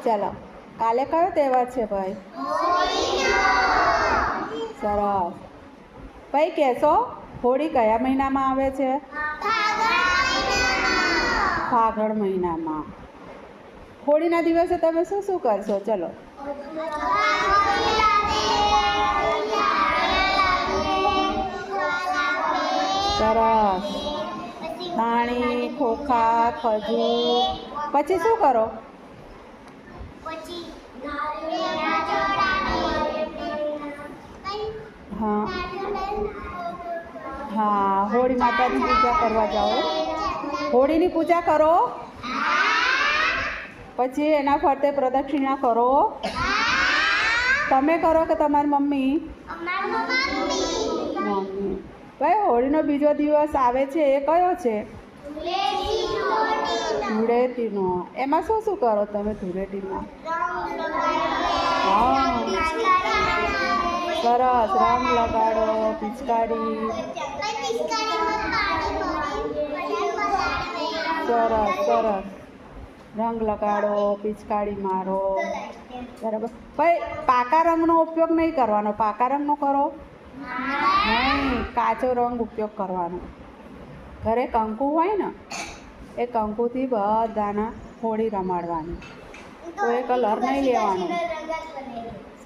ચાલો, કાલે કયો તહેવાર છે ભાઈ? સરસ. ભાઈ કહેશો હોળી કયા મહિનામાં આવે છે? ફાગણ મહિનામાં. હોળીના દિવસે તમે શું શું કરશો? ચલો. સરસ. ધાણી, ખોખા, ખજૂર. પછી શું કરો? હા હા, હોળી માતાની પૂજા કરવા જાઓ. હોળીની પૂજા કરો, પછી એના ફરતે પ્રદક્ષિણા કરો. તમે કરો કે તમારી મમ્મી? મમ્મી. ભાઈ હોળીનો બીજો દિવસ આવે છે એ કયો છે? ધૂળેટીનો. એમાં શું શું કરો તમે ધૂળેટીમાં? હા સરસ. રંગ લગાડો, પિચકારી. સરસ સરસ. રંગ લગાડો, પિચકારી મારો. બરાબર. ભાઈ પાકા રંગનો ઉપયોગ નહીં કરવાનો. પાકા રંગનો કરો નહીં, કાચો રંગ ઉપયોગ કરવાનો. ઘરે કંકુ હોય ને એ કંકુથી બધાના હોળી રમાડવાની. કોઈ કલર નહીં લેવાનો.